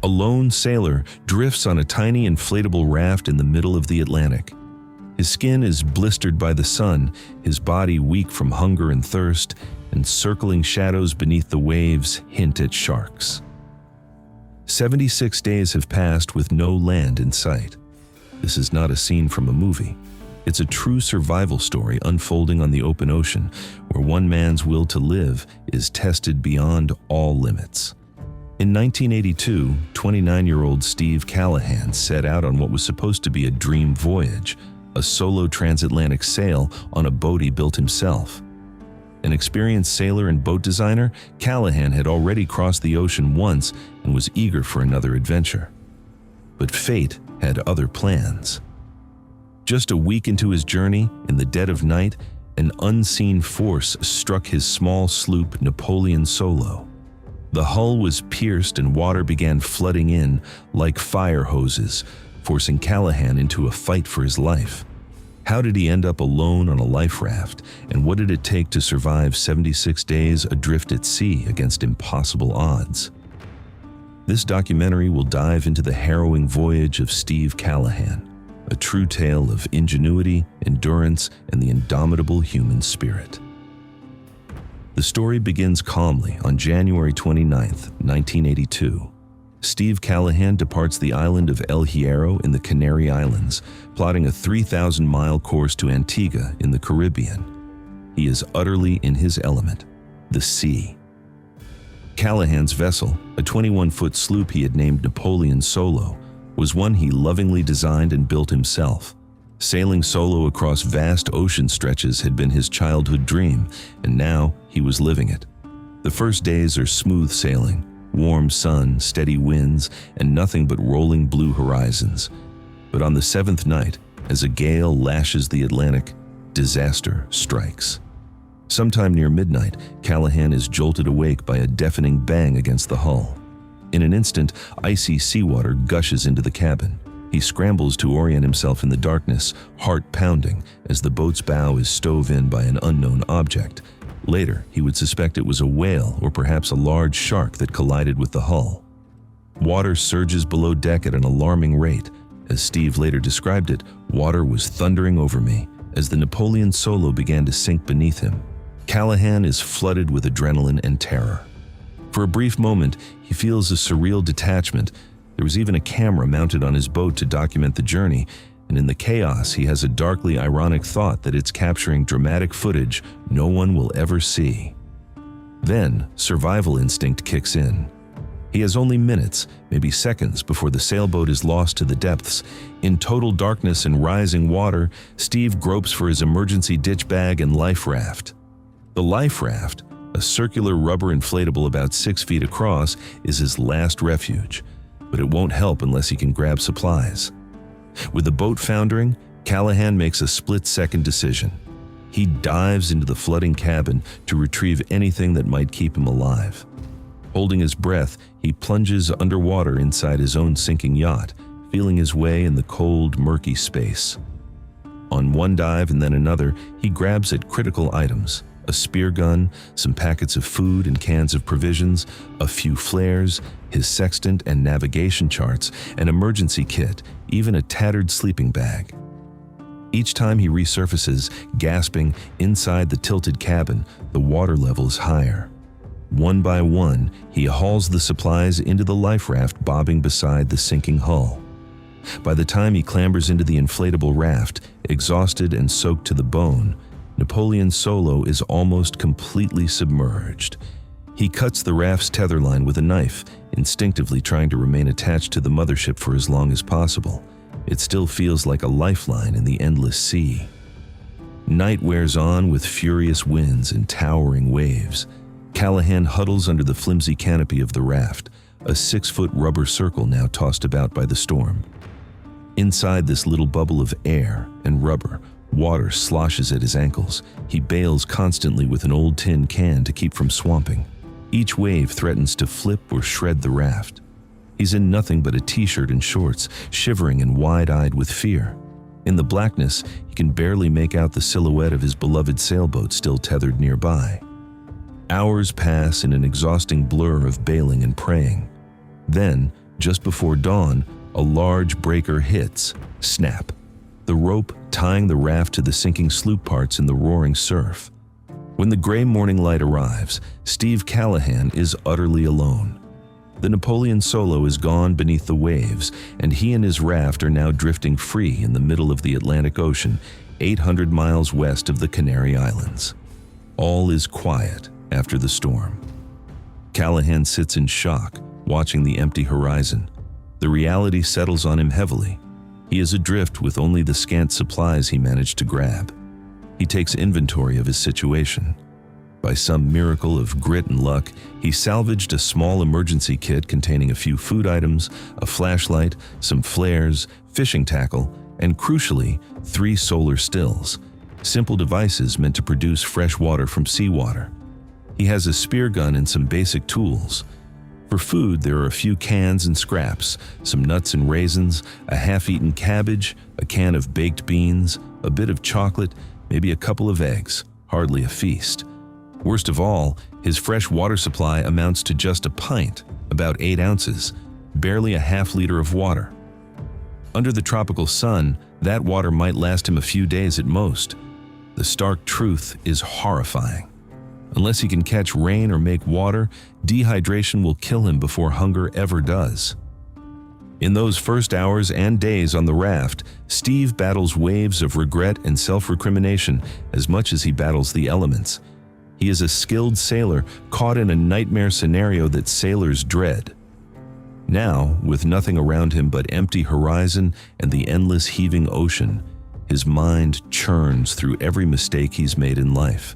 A lone sailor drifts on a tiny inflatable raft in the middle of the Atlantic. His skin is blistered by the sun, his body weak from hunger and thirst, and circling shadows beneath the waves hint at sharks. 76 days have passed with no land in sight. This is not a scene from a movie. It's a true survival story unfolding on the open ocean, where one man's will to live is tested beyond all limits. In 1982, 29-year-old Steve Callahan set out on what was supposed to be a dream voyage, a solo transatlantic sail on a boat he built himself. An experienced sailor and boat designer, Callahan had already crossed the ocean once and was eager for another adventure. But fate had other plans. Just a week into his journey, in the dead of night, an unseen force struck his small sloop Napoleon Solo. The hull was pierced and water began flooding in like fire hoses, forcing Callahan into a fight for his life. How did he end up alone on a life raft, and what did it take to survive 76 days adrift at sea against impossible odds? This documentary will dive into the harrowing voyage of Steve Callahan, a true tale of ingenuity, endurance, and the indomitable human spirit. The story begins calmly on January 29, 1982. Steve Callahan departs the island of El Hierro in the Canary Islands, plotting a 3,000-mile course to Antigua in the Caribbean. He is utterly in his element, the sea. Callahan's vessel, a 21-foot sloop he had named Napoleon Solo, was one he lovingly designed and built himself. Sailing solo across vast ocean stretches had been his childhood dream, and now he was living it. The first days are smooth sailing, warm sun, steady winds, and nothing but rolling blue horizons. But on the seventh night, as a gale lashes the Atlantic, disaster strikes. Sometime near midnight, Callahan is jolted awake by a deafening bang against the hull. In an instant, icy seawater gushes into the cabin. He scrambles to orient himself in the darkness, heart pounding, as the boat's bow is stove in by an unknown object. Later, he would suspect it was a whale or perhaps a large shark that collided with the hull. Water surges below deck at an alarming rate. As Steve later described it, water was thundering over me as the Napoleon Solo began to sink beneath him. Callahan is flooded with adrenaline and terror. For a brief moment, he feels a surreal detachment. There was even a camera mounted on his boat to document the journey, and in the chaos, he has a darkly ironic thought that it's capturing dramatic footage no one will ever see. Then, survival instinct kicks in. He has only minutes, maybe seconds, before the sailboat is lost to the depths. In total darkness and rising water, Steve gropes for his emergency ditch bag and life raft. The life raft, a circular rubber inflatable about 6 feet across, is his last refuge. But it won't help unless he can grab supplies. With the boat foundering, Callahan makes a split-second decision. He dives into the flooding cabin to retrieve anything that might keep him alive. Holding his breath, he plunges underwater inside his own sinking yacht, feeling his way in the cold, murky space. On one dive and then another, he grabs at critical items: a spear gun, some packets of food and cans of provisions, a few flares, his sextant and navigation charts, an emergency kit, even a tattered sleeping bag. Each time he resurfaces, gasping, inside the tilted cabin, the water level is higher. One by one, he hauls the supplies into the life raft bobbing beside the sinking hull. By the time he clambers into the inflatable raft, exhausted and soaked to the bone, Napoleon Solo is almost completely submerged. He cuts the raft's tether line with a knife, instinctively trying to remain attached to the mothership for as long as possible. It still feels like a lifeline in the endless sea. Night wears on with furious winds and towering waves. Callahan huddles under the flimsy canopy of the raft, a 6-foot rubber circle now tossed about by the storm. Inside this little bubble of air and rubber, water sloshes at his ankles. He bails constantly with an old tin can to keep from swamping. Each wave threatens to flip or shred the raft. He's in nothing but a t-shirt and shorts, shivering and wide-eyed with fear. In the blackness, he can barely make out the silhouette of his beloved sailboat still tethered nearby. Hours pass in an exhausting blur of bailing and praying. Then, Just before dawn, a large breaker hits. Snap. The rope tying the raft to the sinking sloop parts in the roaring surf. When the gray morning light arrives, Steve Callahan is utterly alone. The Napoleon Solo is gone beneath the waves, and he and his raft are now drifting free in the middle of the Atlantic Ocean, 800 miles west of the Canary Islands. All is quiet after the storm. Callahan sits in shock, watching the empty horizon. The reality settles on him heavily. He is adrift with only the scant supplies he managed to grab. He takes inventory of his situation. By some miracle of grit and luck, he salvaged a small emergency kit containing a few food items, a flashlight, some flares, fishing tackle, and crucially, 3 solar stills, simple devices meant to produce fresh water from seawater. He has a spear gun and some basic tools. For food, there are a few cans and scraps, some nuts and raisins, a half-eaten cabbage, a can of baked beans, a bit of chocolate, maybe a couple of eggs, hardly a feast. Worst of all, his fresh water supply amounts to just a pint, about 8 ounces, barely a half-liter of water. Under the tropical sun, that water might last him a few days at most. The stark truth is horrifying. Unless he can catch rain or make water, dehydration will kill him before hunger ever does. In those first hours and days on the raft, Steve battles waves of regret and self-recrimination as much as he battles the elements. He is a skilled sailor caught in a nightmare scenario that sailors dread. Now, with nothing around him but empty horizon and the endless heaving ocean, his mind churns through every mistake he's made in life.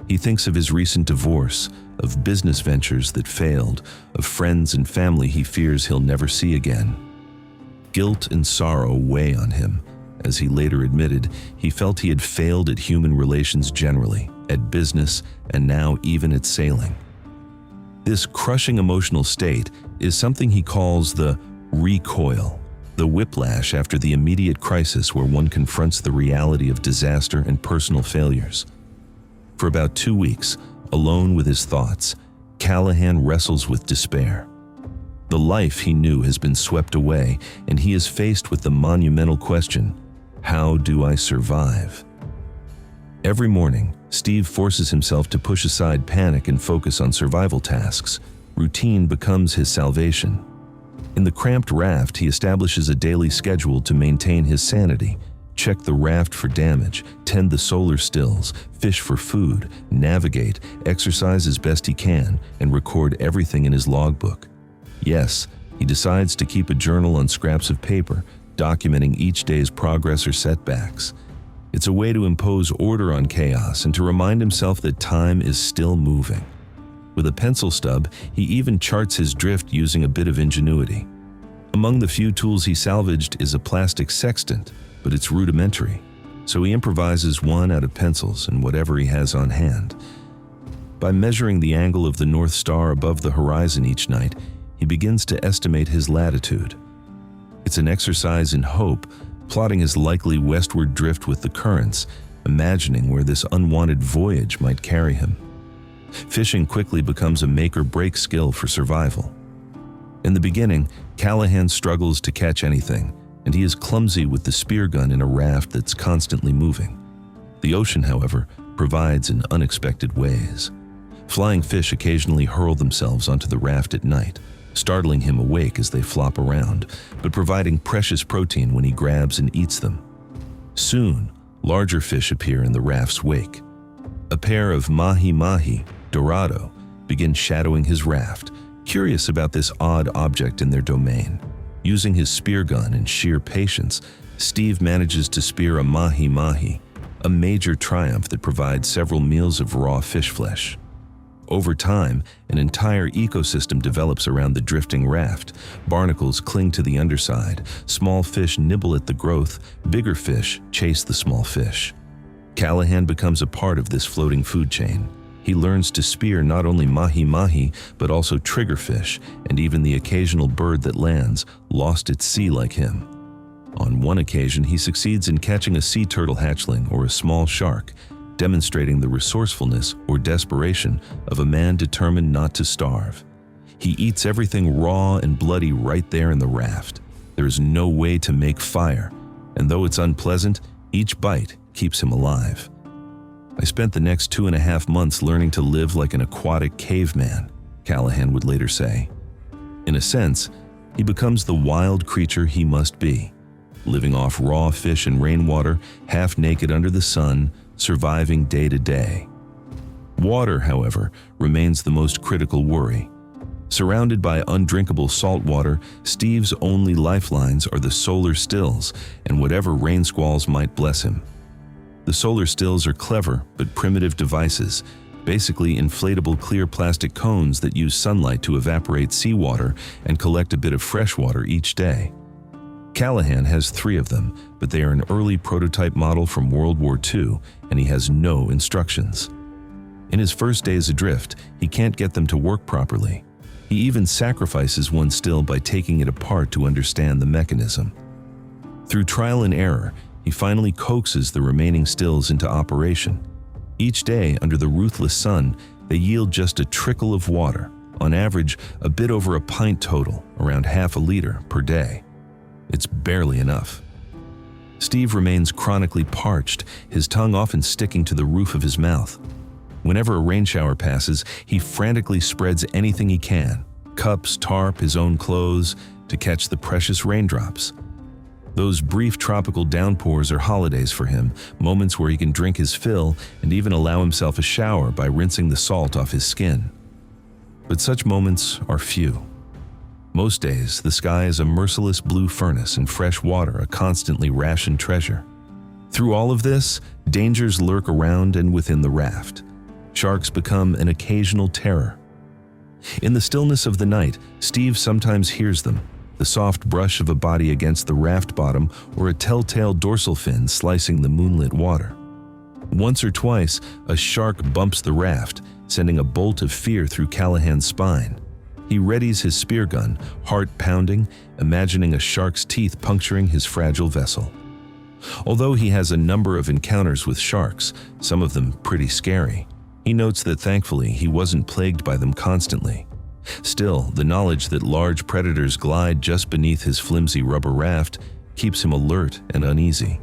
He thinks of his recent divorce, of business ventures that failed, of friends and family he fears he'll never see again. Guilt and sorrow weigh on him. As he later admitted, he felt he had failed at human relations generally, at business, and now even at sailing. This crushing emotional state is something he calls the recoil, the whiplash after the immediate crisis where one confronts the reality of disaster and personal failures. For about 2 weeks, alone with his thoughts, Callahan wrestles with despair. The life he knew has been swept away, and he is faced with the monumental question, how do I survive? Every morning, Steve forces himself to push aside panic and focus on survival tasks. Routine becomes his salvation. In the cramped raft, he establishes a daily schedule to maintain his sanity. Check the raft for damage, tend the solar stills, fish for food, navigate, exercise as best he can, and record everything in his logbook. Yes, he decides to keep a journal on scraps of paper, documenting each day's progress or setbacks. It's a way to impose order on chaos and to remind himself that time is still moving. With a pencil stub, he even charts his drift using a bit of ingenuity. Among the few tools he salvaged is a plastic sextant, but it's rudimentary, so he improvises one out of pencils and whatever he has on hand. By measuring the angle of the North Star above the horizon each night, he begins to estimate his latitude. It's an exercise in hope, plotting his likely westward drift with the currents, imagining where this unwanted voyage might carry him. Fishing quickly becomes a make-or-break skill for survival. In the beginning, Callahan struggles to catch anything, and he is clumsy with the spear gun in a raft that's constantly moving. The ocean, however, provides in unexpected ways. Flying fish occasionally hurl themselves onto the raft at night, startling him awake as they flop around, but providing precious protein when he grabs and eats them. Soon, larger fish appear in the raft's wake. A pair of mahi-mahi, dorado, begin shadowing his raft, curious about this odd object in their domain. Using his spear gun and sheer patience, Steve manages to spear a mahi-mahi, a major triumph that provides several meals of raw fish flesh. Over time, an entire ecosystem develops around the drifting raft. Barnacles cling to the underside, small fish nibble at the growth, bigger fish chase the small fish. Callahan becomes a part of this floating food chain. He learns to spear not only mahi-mahi, but also triggerfish, and even the occasional bird that lands, lost at sea like him. On one occasion, he succeeds in catching a sea turtle hatchling or a small shark, demonstrating the resourcefulness or desperation of a man determined not to starve. He eats everything raw and bloody right there in the raft. There is no way to make fire, and though it's unpleasant, each bite keeps him alive. I spent the next 2.5 months learning to live like an aquatic caveman, Callahan would later say. In a sense, he becomes the wild creature he must be, living off raw fish and rainwater, half naked under the sun, surviving day to day. Water, however, remains the most critical worry. Surrounded by undrinkable salt water, Steve's only lifelines are the solar stills and whatever rain squalls might bless him. The solar stills are clever but primitive devices, basically inflatable clear plastic cones that use sunlight to evaporate seawater and collect a bit of fresh water each day. Callahan has 3 of them, but they are an early prototype model from World War II, and he has no instructions. In his first days adrift, he can't get them to work properly. He even sacrifices one still by taking it apart to understand the mechanism. Through trial and error, he finally coaxes the remaining stills into operation. Each day, under the ruthless sun, they yield just a trickle of water, on average a bit over a pint total, around half a liter per day. It's barely enough. Steve remains chronically parched, his tongue often sticking to the roof of his mouth. Whenever a rain shower passes, he frantically spreads anything he can, cups, tarp, his own clothes, to catch the precious raindrops. Those brief tropical downpours are holidays for him, moments where he can drink his fill and even allow himself a shower by rinsing the salt off his skin. But such moments are few. Most days, the sky is a merciless blue furnace and fresh water a constantly rationed treasure. Through all of this, dangers lurk around and within the raft. Sharks become an occasional terror. In the stillness of the night, Steve sometimes hears them, the soft brush of a body against the raft bottom or a telltale dorsal fin slicing the moonlit water. Once or twice, a shark bumps the raft, sending a bolt of fear through Callahan's spine. He readies his spear gun, heart pounding, imagining a shark's teeth puncturing his fragile vessel. Although he has a number of encounters with sharks, some of them pretty scary, he notes that thankfully he wasn't plagued by them constantly. Still, the knowledge that large predators glide just beneath his flimsy rubber raft keeps him alert and uneasy.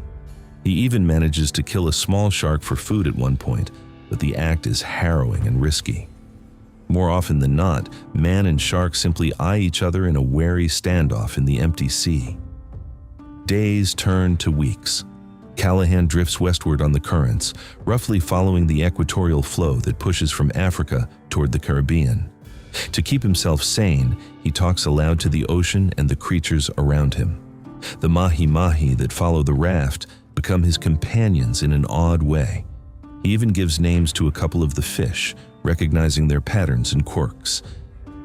He even manages to kill a small shark for food at one point, but the act is harrowing and risky. More often than not, man and shark simply eye each other in a wary standoff in the empty sea. Days turn to weeks. Callahan drifts westward on the currents, roughly following the equatorial flow that pushes from Africa toward the Caribbean. To keep himself sane, he talks aloud to the ocean and the creatures around him. The mahi-mahi that follow the raft become his companions in an odd way. He even gives names to a couple of the fish, recognizing their patterns and quirks.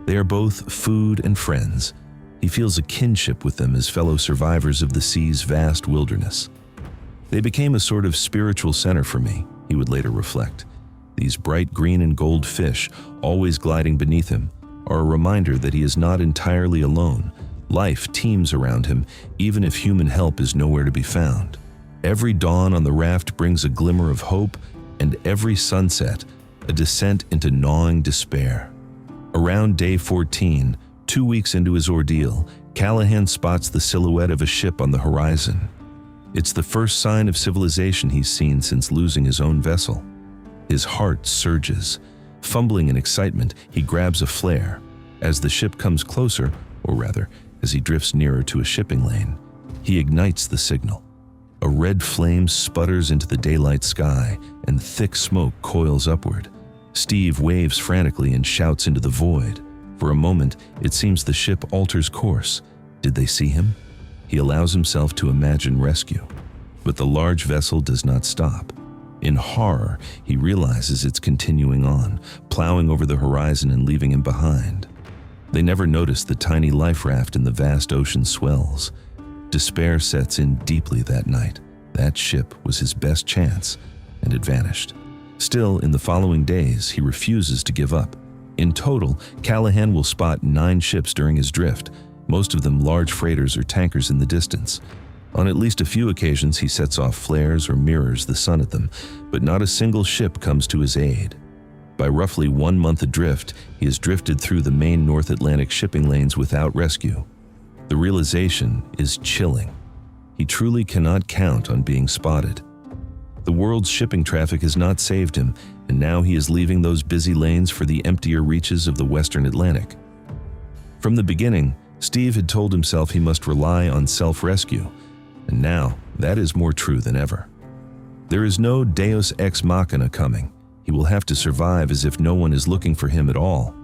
They are both food and friends. He feels a kinship with them as fellow survivors of the sea's vast wilderness. They became a sort of spiritual center for me, he would later reflect. These bright green and gold fish, always gliding beneath him, are a reminder that he is not entirely alone. Life teems around him, even if human help is nowhere to be found. Every dawn on the raft brings a glimmer of hope, and every sunset, a descent into gnawing despair. Around day 14, 2 weeks into his ordeal, Callahan spots the silhouette of a ship on the horizon. It's the first sign of civilization he's seen since losing his own vessel. His heart surges. Fumbling in excitement, he grabs a flare. As the ship comes closer, or rather, as he drifts nearer to a shipping lane, he ignites the signal. A red flame sputters into the daylight sky, and thick smoke coils upward. Steve waves frantically and shouts into the void. For a moment, it seems the ship alters course. Did they see him? He allows himself to imagine rescue. But the large vessel does not stop. In horror, he realizes it's continuing on, plowing over the horizon and leaving him behind. They never notice the tiny life raft in the vast ocean swells. Despair sets in deeply that night. That ship was his best chance, and it vanished. Still, in the following days, he refuses to give up. In total, Callahan will spot 9 ships during his drift, most of them large freighters or tankers in the distance. On at least a few occasions, he sets off flares or mirrors the sun at them, but not a single ship comes to his aid. By roughly 1 month adrift, he has drifted through the main North Atlantic shipping lanes without rescue. The realization is chilling. He truly cannot count on being spotted. The world's shipping traffic has not saved him, and now he is leaving those busy lanes for the emptier reaches of the Western Atlantic. From the beginning, Steve had told himself he must rely on self-rescue, and now that is more true than ever. There is no Deus ex machina coming. He will have to survive as if no one is looking for him at all.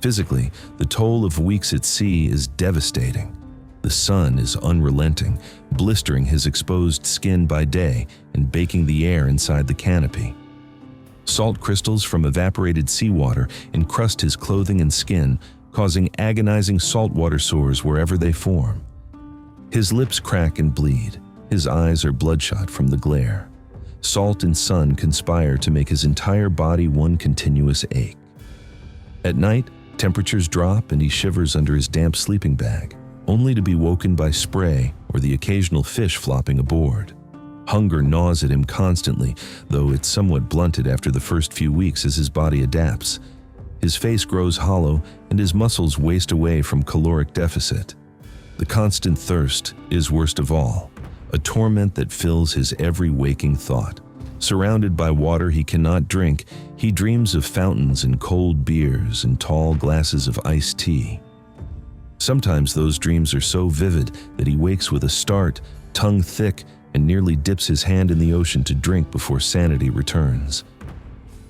Physically, the toll of weeks at sea is devastating. The sun is unrelenting, blistering his exposed skin by day and baking the air inside the canopy. Salt crystals from evaporated seawater encrust his clothing and skin, causing agonizing saltwater sores wherever they form. His lips crack and bleed. His eyes are bloodshot from the glare. Salt and sun conspire to make his entire body one continuous ache. At night, temperatures drop and he shivers under his damp sleeping bag, only to be woken by spray or the occasional fish flopping aboard. Hunger gnaws at him constantly, though it's somewhat blunted after the first few weeks as his body adapts. His face grows hollow and his muscles waste away from caloric deficit. The constant thirst is worst of all, a torment that fills his every waking thought. Surrounded by water he cannot drink, he dreams of fountains and cold beers and tall glasses of iced tea. Sometimes those dreams are so vivid that he wakes with a start, tongue thick, and nearly dips his hand in the ocean to drink before sanity returns.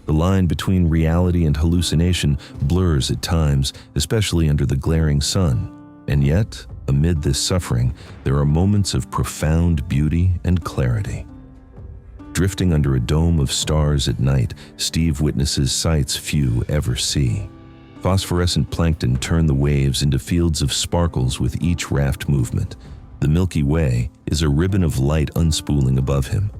The line between reality and hallucination blurs at times, especially under the glaring sun. And yet, amid this suffering, there are moments of profound beauty and clarity. Drifting under a dome of stars at night, Steve witnesses sights few ever see. Phosphorescent plankton turn the waves into fields of sparkles with each raft movement. The Milky Way is a ribbon of light unspooling above him.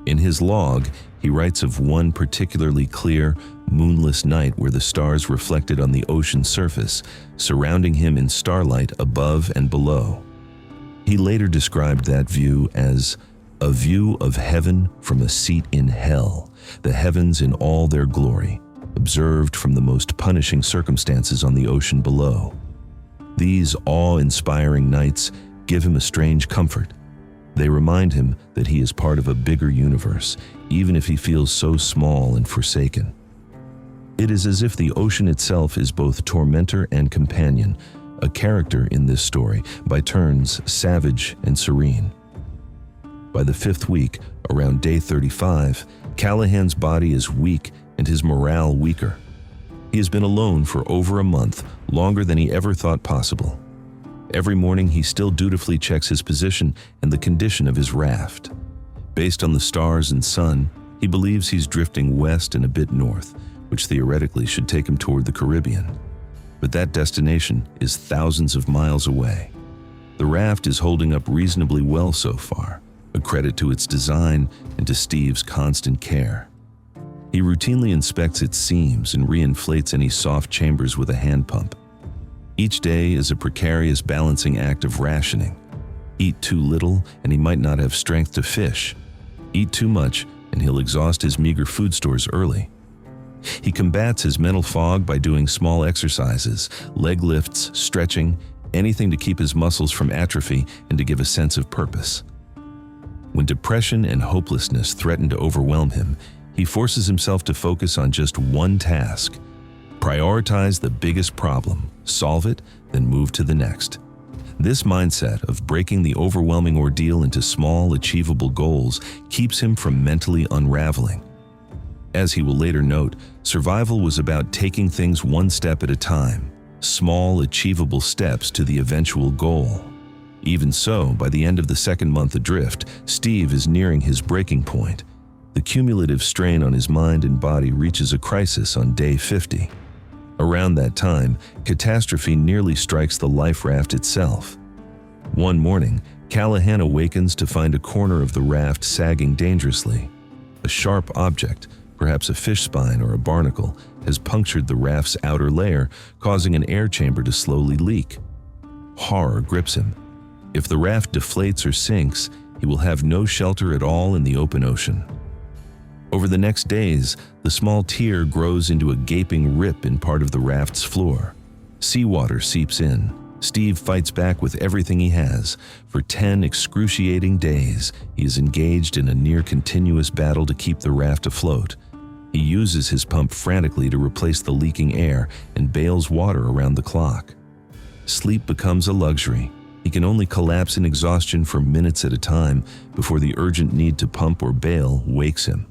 In his log, he writes of one particularly clear, moonless night where the stars reflected on the ocean surface, surrounding him in starlight above and below. He later described that view as a view of heaven from a seat in hell, the heavens in all their glory, observed from the most punishing circumstances on the ocean below. These awe-inspiring nights give him a strange comfort. They remind him that he is part of a bigger universe, even if he feels so small and forsaken. It is as if the ocean itself is both tormentor and companion, a character in this story, by turns savage and serene. By the 5th week, around day 35, Callahan's body is weak and his morale weaker. He has been alone for over a month, longer than he ever thought possible. Every morning he still dutifully checks his position and the condition of his raft. Based on the stars and sun, he believes he's drifting west and a bit north, which theoretically should take him toward the Caribbean. But that destination is thousands of miles away. The raft is holding up reasonably well so far, a credit to its design and to Steve's constant care. He routinely inspects its seams and reinflates any soft chambers with a hand pump. Each day is a precarious balancing act of rationing. Eat too little and he might not have strength to fish. Eat too much and he'll exhaust his meager food stores early. He combats his mental fog by doing small exercises, leg lifts, stretching, anything to keep his muscles from atrophy and to give a sense of purpose. When depression and hopelessness threaten to overwhelm him, he forces himself to focus on just one task. Prioritize the biggest problem, solve it, then move to the next. This mindset of breaking the overwhelming ordeal into small, achievable goals keeps him from mentally unraveling. As he will later note, survival was about taking things one step at a time, small, achievable steps to the eventual goal. Even so, by the end of the 2nd month adrift, Steve is nearing his breaking point. The cumulative strain on his mind and body reaches a crisis on day 50. Around that time, catastrophe nearly strikes the life raft itself. One morning, Callahan awakens to find a corner of the raft sagging dangerously. A sharp object, perhaps a fish spine or a barnacle, has punctured the raft's outer layer, causing an air chamber to slowly leak. Horror grips him. If the raft deflates or sinks, he will have no shelter at all in the open ocean. Over the next days, the small tear grows into a gaping rip in part of the raft's floor. Seawater seeps in. Steve fights back with everything he has. For 10 excruciating days, he is engaged in a near-continuous battle to keep the raft afloat. He uses his pump frantically to replace the leaking air and bails water around the clock. Sleep becomes a luxury. He can only collapse in exhaustion for minutes at a time before the urgent need to pump or bail wakes him.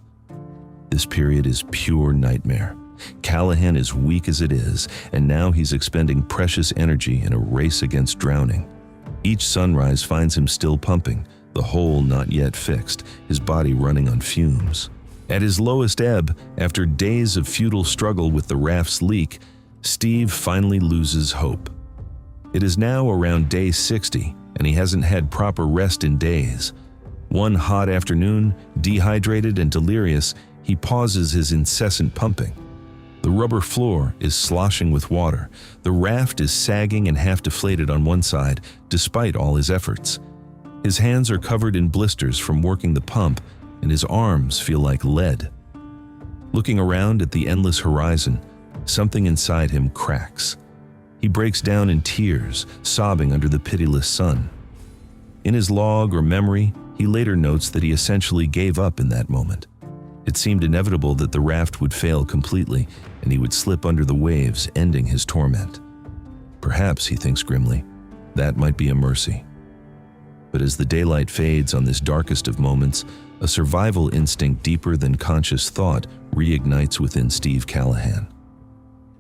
This period is pure nightmare. Callahan is weak as it is, and now he's expending precious energy in a race against drowning. Each sunrise finds him still pumping, the hole not yet fixed, his body running on fumes. At his lowest ebb, after days of futile struggle with the raft's leak, Steve finally loses hope. It is now around day 60, and he hasn't had proper rest in days. One hot afternoon, dehydrated and delirious, he pauses his incessant pumping. The rubber floor is sloshing with water. The raft is sagging and half deflated on one side, despite all his efforts. His hands are covered in blisters from working the pump, and his arms feel like lead. Looking around at the endless horizon, something inside him cracks. He breaks down in tears, sobbing under the pitiless sun. In his log or memory, he later notes that he essentially gave up in that moment. It seemed inevitable that the raft would fail completely, and he would slip under the waves, ending his torment. Perhaps, he thinks grimly, that might be a mercy. But as the daylight fades on this darkest of moments, a survival instinct deeper than conscious thought reignites within Steve Callahan.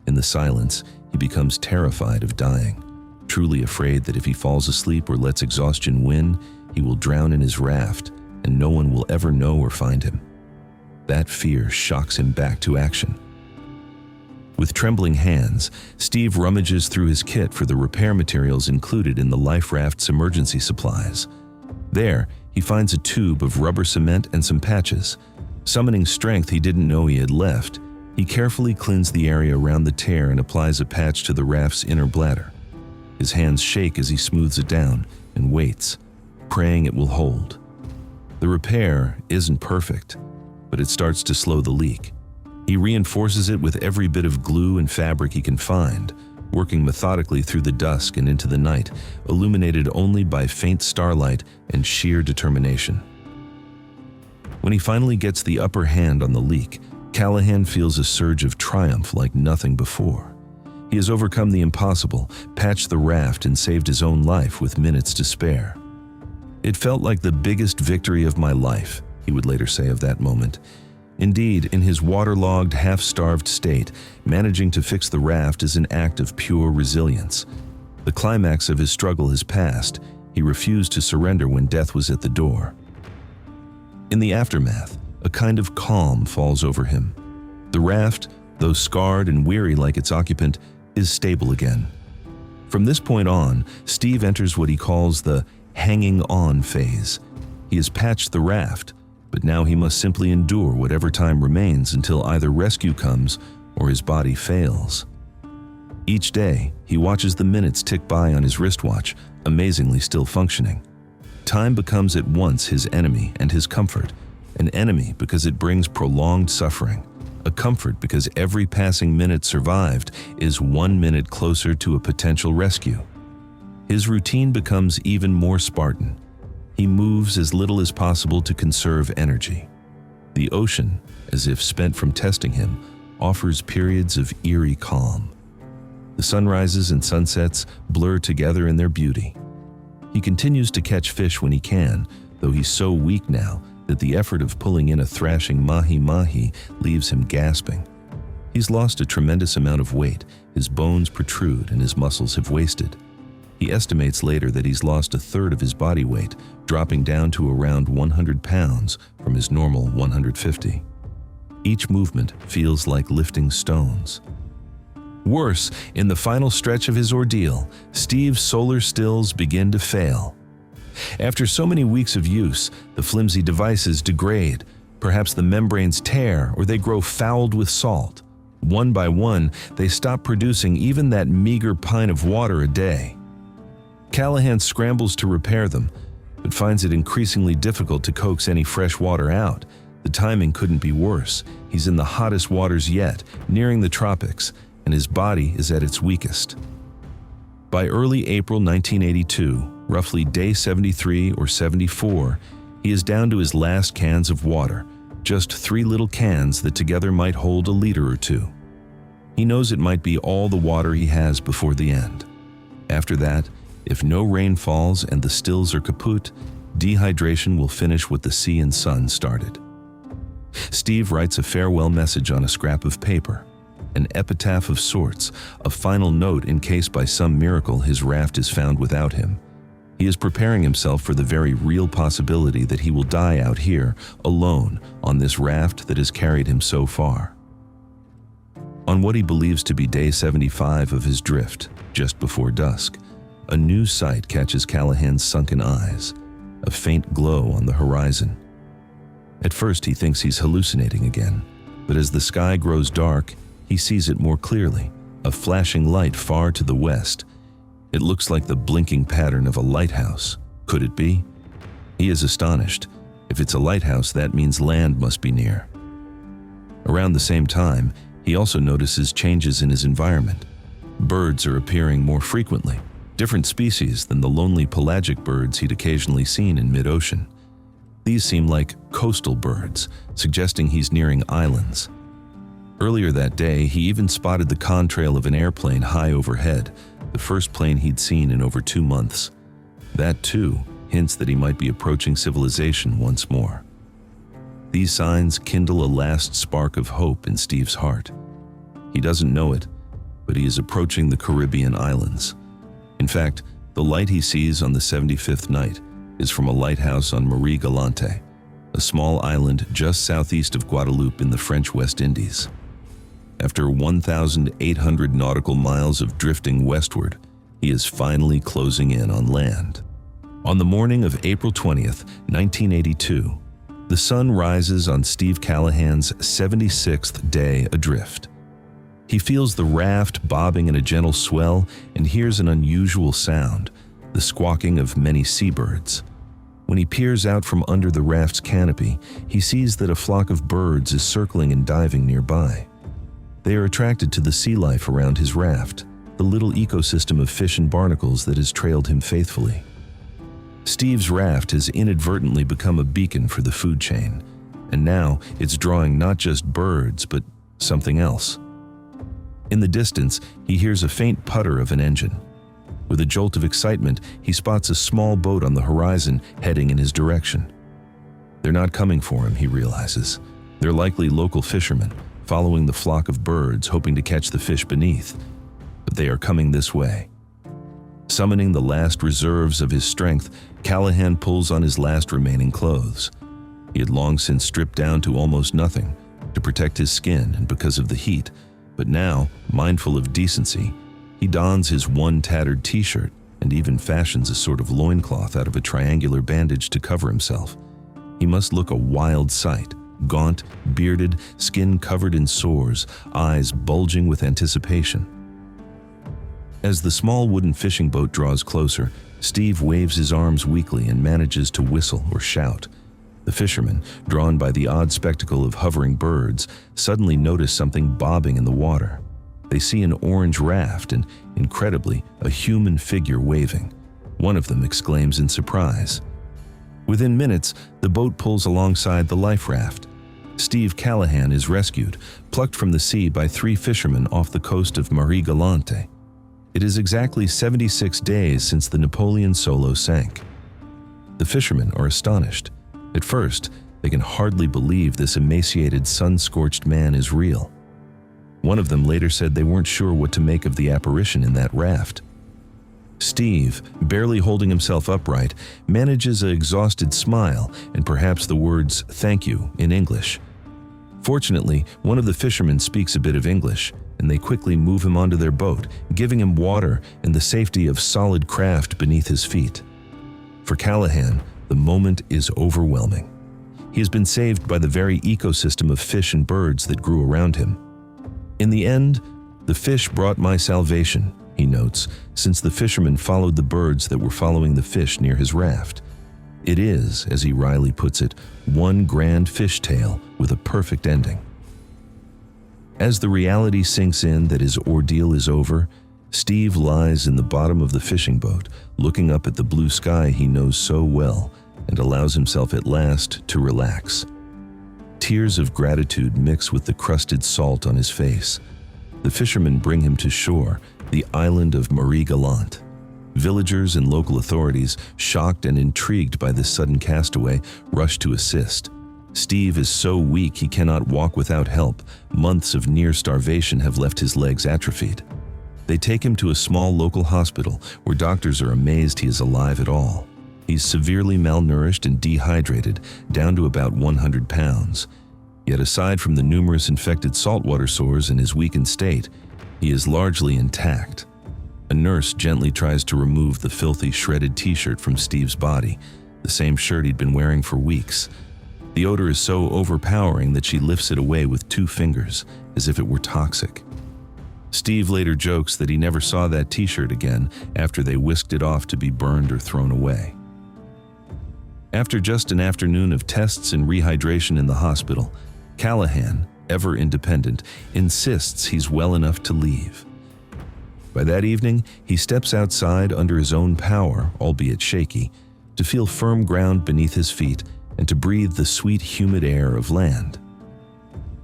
In the silence, he becomes terrified of dying, truly afraid that if he falls asleep or lets exhaustion win, he will drown in his raft, and no one will ever know or find him. That fear shocks him back to action. With trembling hands, Steve rummages through his kit for the repair materials included in the life raft's emergency supplies. There, he finds a tube of rubber cement and some patches. Summoning strength he didn't know he had left, he carefully cleans the area around the tear and applies a patch to the raft's inner bladder. His hands shake as he smooths it down and waits, praying it will hold. The repair isn't perfect, but it starts to slow the leak. He reinforces it with every bit of glue and fabric he can find, working methodically through the dusk and into the night, illuminated only by faint starlight and sheer determination. When he finally gets the upper hand on the leak, Callahan feels a surge of triumph like nothing before. He has overcome the impossible, patched the raft, and saved his own life with minutes to spare. "It felt like the biggest victory of my life," he would later say of that moment. Indeed, in his waterlogged, half-starved state, managing to fix the raft is an act of pure resilience. The climax of his struggle has passed. He refused to surrender when death was at the door. In the aftermath, a kind of calm falls over him. The raft, though scarred and weary like its occupant, is stable again. From this point on, Steve enters what he calls the hanging on phase. He has patched the raft, but now he must simply endure whatever time remains until either rescue comes or his body fails. Each day, he watches the minutes tick by on his wristwatch, amazingly still functioning. Time becomes at once his enemy and his comfort. An enemy because it brings prolonged suffering. A comfort because every passing minute survived is 1 minute closer to a potential rescue. His routine becomes even more Spartan. He moves as little as possible to conserve energy. The ocean, as if spent from testing him, offers periods of eerie calm. The sunrises and sunsets blur together in their beauty. He continues to catch fish when he can, though he's so weak now that the effort of pulling in a thrashing mahi-mahi leaves him gasping. He's lost a tremendous amount of weight, his bones protrude and his muscles have wasted. He estimates later that he's lost 1/3 of his body weight, dropping down to around 100 pounds from his normal 150. Each movement feels like lifting stones. Worse, in the final stretch of his ordeal, Steve's solar stills begin to fail. After so many weeks of use, the flimsy devices degrade. Perhaps the membranes tear or they grow fouled with salt. One by one, they stop producing even that meager pint of water a day. Callahan scrambles to repair them, but finds it increasingly difficult to coax any fresh water out. The timing couldn't be worse. He's in the hottest waters yet, nearing the tropics, and his body is at its weakest. By early April 1982, roughly day 73 or 74, he is down to his last cans of water, just 3 little cans that together might hold a liter or two. He knows it might be all the water he has before the end. After that, if no rain falls and the stills are kaput, dehydration will finish what the sea and sun started. Steve writes a farewell message on a scrap of paper, an epitaph of sorts, a final note in case by some miracle his raft is found without him. He is preparing himself for the very real possibility that he will die out here, alone, on this raft that has carried him so far. On what he believes to be day 75 of his drift, just before dusk, a new sight catches Callahan's sunken eyes, a faint glow on the horizon. At first he thinks he's hallucinating again, but as the sky grows dark, he sees it more clearly, a flashing light far to the west. It looks like the blinking pattern of a lighthouse. Could it be? He is astonished. If it's a lighthouse, that means land must be near. Around the same time, he also notices changes in his environment. Birds are appearing more frequently, different species than the lonely pelagic birds he'd occasionally seen in mid-ocean. These seem like coastal birds, suggesting he's nearing islands. Earlier that day, he even spotted the contrail of an airplane high overhead, the first plane he'd seen in over 2 months. That, too, hints that he might be approaching civilization once more. These signs kindle a last spark of hope in Steve's heart. He doesn't know it, but he is approaching the Caribbean islands. In fact, the light he sees on the 75th night is from a lighthouse on Marie Galante, a small island just southeast of Guadeloupe in the French West Indies. After 1,800 nautical miles of drifting westward, he is finally closing in on land. On the morning of April 20th, 1982, the sun rises on Steve Callahan's 76th day adrift. He feels the raft bobbing in a gentle swell and hears an unusual sound, the squawking of many seabirds. When he peers out from under the raft's canopy, he sees that a flock of birds is circling and diving nearby. They are attracted to the sea life around his raft, the little ecosystem of fish and barnacles that has trailed him faithfully. Steve's raft has inadvertently become a beacon for the food chain, and now it's drawing not just birds, but something else. In the distance, he hears a faint putter of an engine. With a jolt of excitement, he spots a small boat on the horizon heading in his direction. They're not coming for him, he realizes. They're likely local fishermen, following the flock of birds, hoping to catch the fish beneath. But they are coming this way. Summoning the last reserves of his strength, Callahan pulls on his last remaining clothes. He had long since stripped down to almost nothing to protect his skin and because of the heat, but now, mindful of decency, he dons his one tattered t-shirt and even fashions a sort of loincloth out of a triangular bandage to cover himself. He must look a wild sight, gaunt, bearded, skin covered in sores, eyes bulging with anticipation. As the small wooden fishing boat draws closer, Steve waves his arms weakly and manages to whistle or shout. The fishermen, drawn by the odd spectacle of hovering birds, suddenly notice something bobbing in the water. They see an orange raft and, incredibly, a human figure waving. One of them exclaims in surprise. Within minutes, the boat pulls alongside the life raft. Steve Callahan is rescued, plucked from the sea by 3 fishermen off the coast of Marie Galante. It is exactly 76 days since the Napoleon Solo sank. The fishermen are astonished. At first, they can hardly believe this emaciated, sun-scorched man is real. One of them later said they weren't sure what to make of the apparition in that raft. Steve, barely holding himself upright, manages an exhausted smile and perhaps the words "thank you" in English. Fortunately, one of the fishermen speaks a bit of English, and they quickly move him onto their boat, giving him water and the safety of solid craft beneath his feet. For Callahan, the moment is overwhelming. He has been saved by the very ecosystem of fish and birds that grew around him. In the end, the fish brought my salvation, he notes, since the fishermen followed the birds that were following the fish near his raft. It is, as he wryly puts it, one grand fish tale with a perfect ending. As the reality sinks in that his ordeal is over, Steve lies in the bottom of the fishing boat, looking up at the blue sky he knows so well, and allows himself at last to relax. Tears of gratitude mix with the crusted salt on his face. The fishermen bring him to shore, the island of Marie-Galante. Villagers and local authorities, shocked and intrigued by this sudden castaway, rush to assist. Steve is so weak he cannot walk without help. Months of near starvation have left his legs atrophied. They take him to a small local hospital where doctors are amazed he is alive at all. He's severely malnourished and dehydrated, down to about 100 pounds. Yet aside from the numerous infected saltwater sores and his weakened state, he is largely intact. A nurse gently tries to remove the filthy, shredded t-shirt from Steve's body, the same shirt he'd been wearing for weeks. The odor is so overpowering that she lifts it away with 2 fingers, as if it were toxic. Steve later jokes that he never saw that t-shirt again after they whisked it off to be burned or thrown away. After just an afternoon of tests and rehydration in the hospital, Callahan, ever independent, insists he's well enough to leave. By that evening, he steps outside under his own power, albeit shaky, to feel firm ground beneath his feet and to breathe the sweet, humid air of land.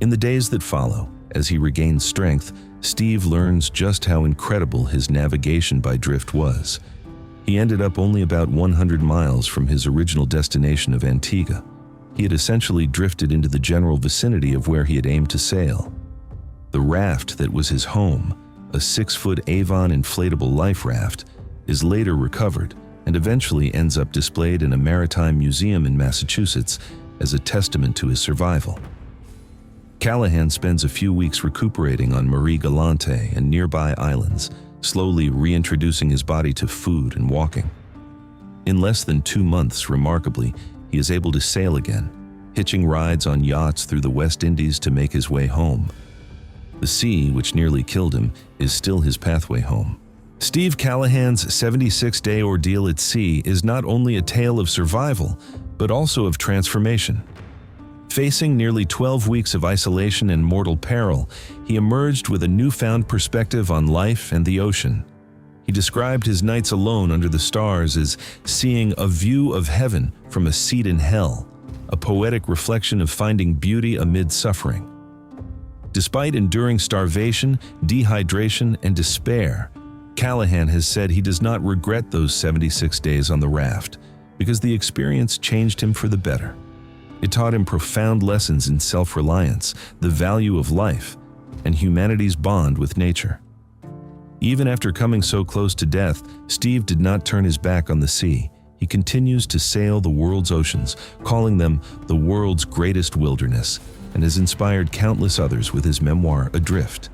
In the days that follow, as he regains strength, Steve learns just how incredible his navigation by drift was. He ended up only about 100 miles from his original destination of Antigua. He had essentially drifted into the general vicinity of where he had aimed to sail. The raft that was his home, a 6-foot Avon inflatable life raft, is later recovered and eventually ends up displayed in a maritime museum in Massachusetts as a testament to his survival. Callahan spends a few weeks recuperating on Marie-Galante and nearby islands, slowly reintroducing his body to food and walking. In less than 2 months, remarkably, he is able to sail again, hitching rides on yachts through the West Indies to make his way home. The sea, which nearly killed him, is still his pathway home. Steve Callahan's 76-day ordeal at sea is not only a tale of survival, but also of transformation. Facing nearly 12 weeks of isolation and mortal peril, he emerged with a newfound perspective on life and the ocean. He described his nights alone under the stars as seeing a view of heaven from a seat in hell, a poetic reflection of finding beauty amid suffering. Despite enduring starvation, dehydration, and despair, Callahan has said he does not regret those 76 days on the raft because the experience changed him for the better. It taught him profound lessons in self-reliance, the value of life, and humanity's bond with nature. Even after coming so close to death, Steve did not turn his back on the sea. He continues to sail the world's oceans, calling them the world's greatest wilderness, and has inspired countless others with his memoir, Adrift.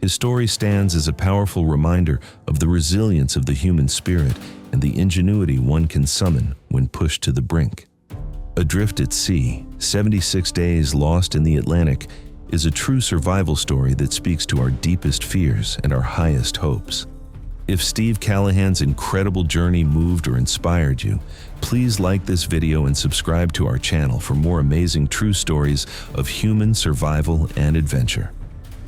His story stands as a powerful reminder of the resilience of the human spirit and the ingenuity one can summon when pushed to the brink. Adrift at Sea, 76 Days Lost in the Atlantic, is a true survival story that speaks to our deepest fears and our highest hopes. If Steve Callahan's incredible journey moved or inspired you, please like this video and subscribe to our channel for more amazing true stories of human survival and adventure.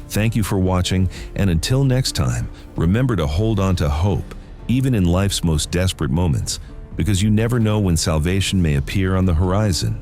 Thank you for watching, and until next time, remember to hold on to hope, even in life's most desperate moments, because you never know when salvation may appear on the horizon.